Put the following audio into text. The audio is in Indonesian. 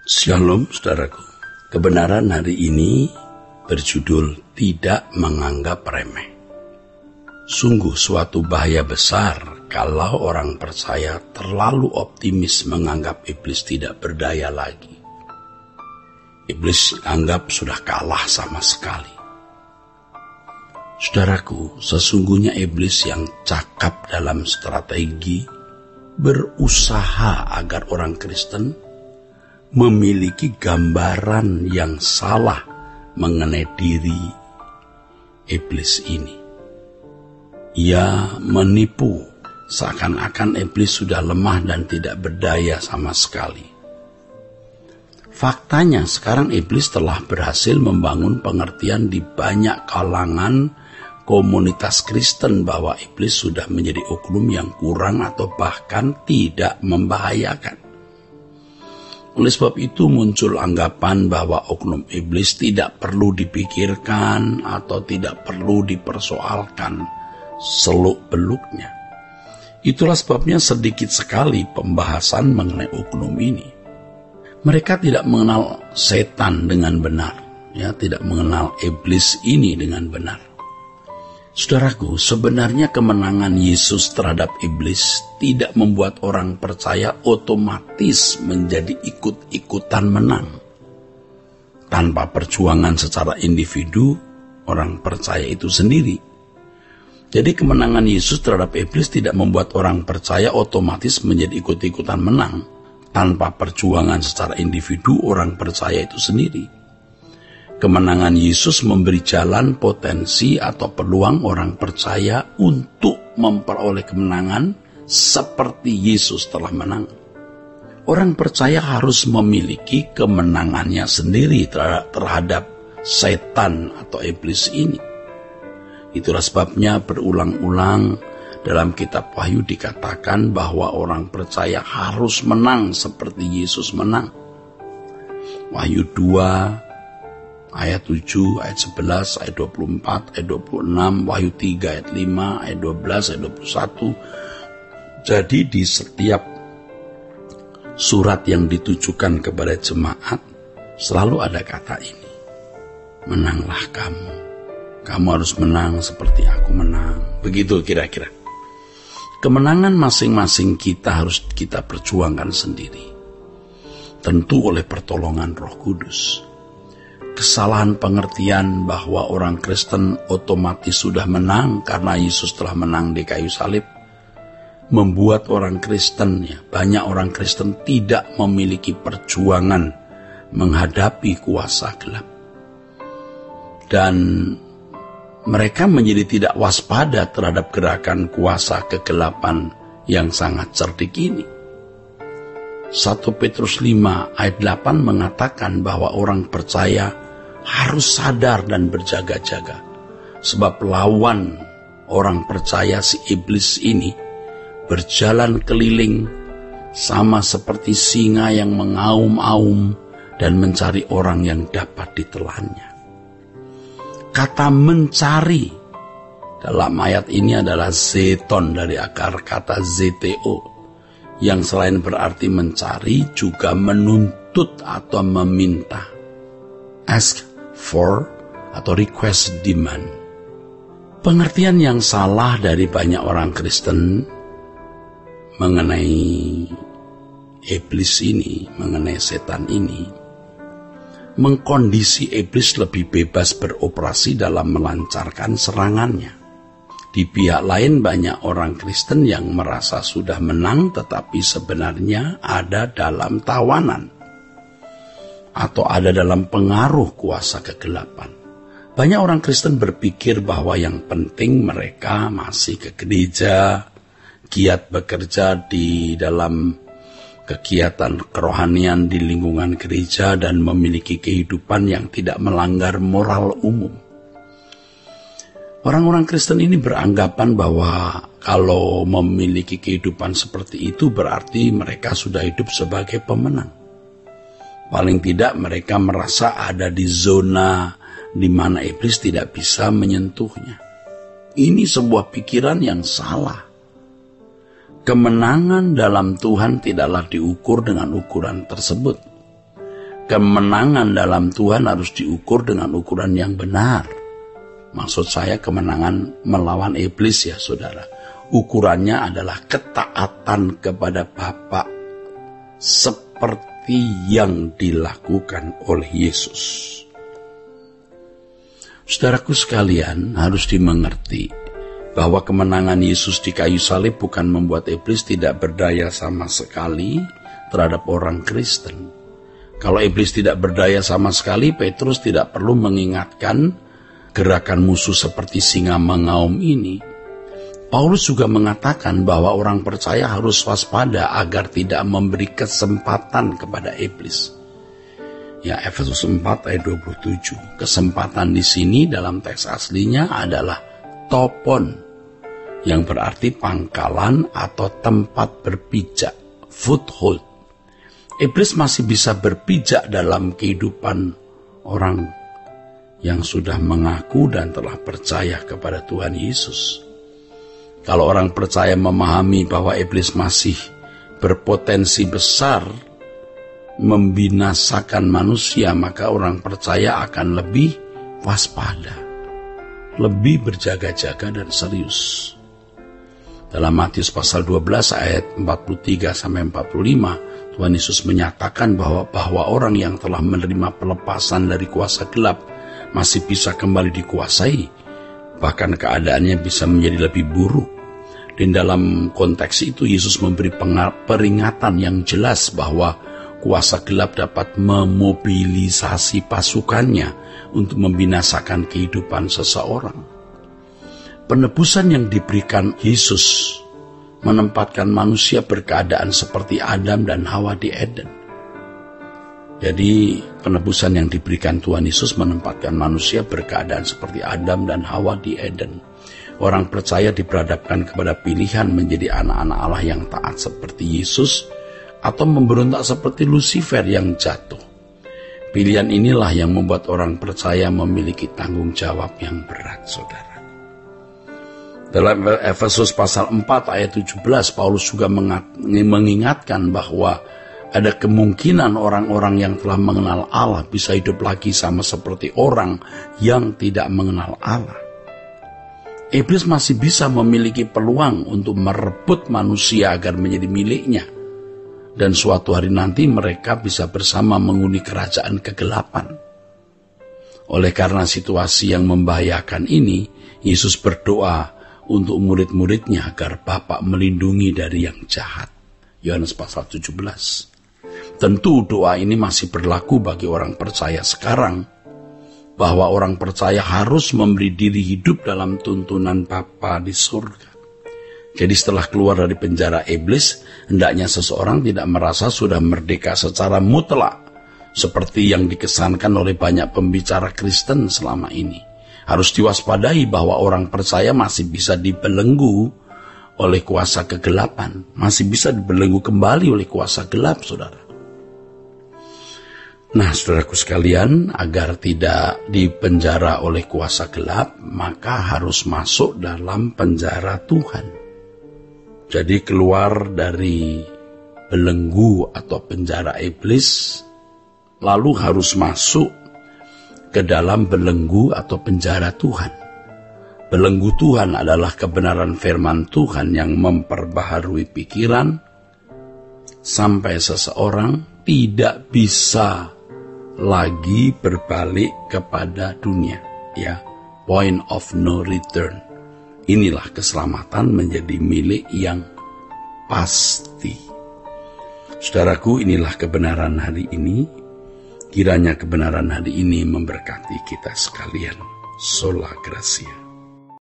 Shalom saudaraku. Kebenaran hari ini berjudul tidak menganggap remeh. Sungguh suatu bahaya besar kalau orang percaya terlalu optimis menganggap iblis tidak berdaya lagi. Iblis anggap sudah kalah sama sekali. Saudaraku, sesungguhnya iblis yang cakap dalam strategi berusaha agar orang Kristen memiliki gambaran yang salah mengenai diri iblis ini. Ia menipu seakan-akan iblis sudah lemah dan tidak berdaya sama sekali. Faktanya sekarang iblis telah berhasil membangun pengertian di banyak kalangan komunitas Kristen bahwa iblis sudah menjadi oknum yang kurang atau bahkan tidak membahayakan. Oleh sebab itu muncul anggapan bahwa oknum iblis tidak perlu dipikirkan atau tidak perlu dipersoalkan seluk-beluknya. Itulah sebabnya sedikit sekali pembahasan mengenai oknum ini. Mereka tidak mengenal setan dengan benar, tidak mengenal iblis ini dengan benar. Saudaraku, sebenarnya kemenangan Yesus terhadap iblis tidak membuat orang percaya otomatis menjadi ikut-ikutan menang. Tanpa perjuangan secara individu, orang percaya itu sendiri. Jadi kemenangan Yesus terhadap iblis tidak membuat orang percaya otomatis menjadi ikut-ikutan menang. Tanpa perjuangan secara individu, orang percaya itu sendiri. Kemenangan Yesus memberi jalan, potensi, atau peluang orang percaya untuk memperoleh kemenangan seperti Yesus telah menang. Orang percaya harus memiliki kemenangannya sendiri terhadap setan atau iblis ini. Itulah sebabnya berulang-ulang dalam kitab Wahyu dikatakan bahwa orang percaya harus menang seperti Yesus menang. Wahyu 2 ayat 7, ayat 11, ayat 24, ayat 26, Wahyu 3, ayat 5, ayat 12, ayat 21. Jadi di setiap surat yang ditujukan kepada jemaat, selalu ada kata ini. Menanglah kamu. Kamu harus menang seperti aku menang. Begitu kira-kira. Kemenangan masing-masing kita harus kita perjuangkan sendiri. Tentu oleh pertolongan Roh Kudus. Kesalahan pengertian bahwa orang Kristen otomatis sudah menang karena Yesus telah menang di kayu salib membuat orang Kristen, banyak orang Kristen tidak memiliki perjuangan menghadapi kuasa gelap. Dan mereka menjadi tidak waspada terhadap gerakan kuasa kegelapan yang sangat cerdik ini. 1 Petrus 5 ayat 8 mengatakan bahwa orang percaya harus sadar dan berjaga-jaga. Sebab lawan orang percaya si iblis ini berjalan keliling sama seperti singa yang mengaum-aum dan mencari orang yang dapat ditelannya. Kata mencari dalam ayat ini adalah zeton dari akar kata ZTO yang selain berarti mencari juga menuntut atau meminta. Ask for atau request demand. Pengertian yang salah dari banyak orang Kristen mengenai iblis ini, mengenai setan ini, mengkondisi iblis lebih bebas beroperasi dalam melancarkan serangannya. Di pihak lain banyak orang Kristen yang merasa sudah menang tetapi sebenarnya ada dalam tawanan atau ada dalam pengaruh kuasa kegelapan. Banyak orang Kristen berpikir bahwa yang penting mereka masih ke gereja, giat bekerja di dalam kegiatan kerohanian di lingkungan gereja dan memiliki kehidupan yang tidak melanggar moral umum. Orang-orang Kristen ini beranggapan bahwa kalau memiliki kehidupan seperti itu berarti mereka sudah hidup sebagai pemenang. Paling tidak mereka merasa ada di zona di mana iblis tidak bisa menyentuhnya. Ini sebuah pikiran yang salah. Kemenangan dalam Tuhan tidaklah diukur dengan ukuran tersebut. kemenangan dalam Tuhan harus diukur dengan ukuran yang benar. Maksud saya kemenangan melawan iblis ya saudara. Ukurannya adalah ketaatan kepada Bapa seperti yang dilakukan oleh Yesus. Saudaraku sekalian, harus dimengerti bahwa kemenangan Yesus di kayu salib bukan membuat iblis tidak berdaya sama sekali terhadap orang Kristen. Kalau iblis tidak berdaya sama sekali, Petrus tidak perlu mengingatkan gerakan musuh seperti singa mengaum ini. Paulus juga mengatakan bahwa orang percaya harus waspada agar tidak memberi kesempatan kepada iblis. Ya, Efesus 4 ayat 27. Kesempatan di sini dalam teks aslinya adalah topon, yang berarti pangkalan atau tempat berpijak, foothold. Iblis masih bisa berpijak dalam kehidupan orang yang sudah mengaku dan telah percaya kepada Tuhan Yesus. Kalau orang percaya memahami bahwa iblis masih berpotensi besar membinasakan manusia, maka orang percaya akan lebih waspada, lebih berjaga-jaga dan serius. Dalam Matius pasal 12 ayat 43-45, Tuhan Yesus menyatakan bahwa orang yang telah menerima pelepasan dari kuasa gelap masih bisa kembali dikuasai, bahkan keadaannya bisa menjadi lebih buruk. Dan dalam konteks itu Yesus memberi peringatan yang jelas bahwa kuasa gelap dapat memobilisasi pasukannya untuk membinasakan kehidupan seseorang. Penebusan yang diberikan Yesus menempatkan manusia berkeadaan seperti Adam dan Hawa di Eden. Jadi penebusan yang diberikan Tuhan Yesus menempatkan manusia berkeadaan seperti Adam dan Hawa di Eden. Orang percaya diperhadapkan kepada pilihan menjadi anak-anak Allah yang taat seperti Yesus atau memberontak seperti Lucifer yang jatuh. Pilihan inilah yang membuat orang percaya memiliki tanggung jawab yang berat, saudara. Dalam Efesus pasal 4 ayat 17, Paulus juga mengingatkan bahwa ada kemungkinan orang-orang yang telah mengenal Allah bisa hidup lagi sama seperti orang yang tidak mengenal Allah. Iblis masih bisa memiliki peluang untuk merebut manusia agar menjadi miliknya. Dan suatu hari nanti mereka bisa bersama menghuni kerajaan kegelapan. Oleh karena situasi yang membahayakan ini, Yesus berdoa untuk murid-muridnya agar Bapa melindungi dari yang jahat. Yohanes pasal 17. Tentu doa ini masih berlaku bagi orang percaya sekarang, bahwa orang percaya harus memberi diri hidup dalam tuntunan Bapa di surga. Jadi setelah keluar dari penjara iblis, hendaknya seseorang tidak merasa sudah merdeka secara mutlak, seperti yang dikesankan oleh banyak pembicara Kristen selama ini. Harus diwaspadai bahwa orang percaya masih bisa dibelenggu oleh kuasa kegelapan, masih bisa dibelenggu kembali oleh kuasa gelap, saudara. Nah, saudaraku sekalian, agar tidak dipenjara oleh kuasa gelap, maka harus masuk dalam penjara Tuhan. Jadi keluar dari belenggu atau penjara iblis, lalu harus masuk ke dalam belenggu atau penjara Tuhan. Belenggu Tuhan adalah kebenaran firman Tuhan yang memperbaharui pikiran sampai seseorang tidak bisa lagi berbalik kepada dunia. Ya, point of no return. Inilah keselamatan menjadi milik yang pasti. Saudaraku, inilah kebenaran hari ini. Kiranya kebenaran hari ini memberkati kita sekalian. Sola Gracia.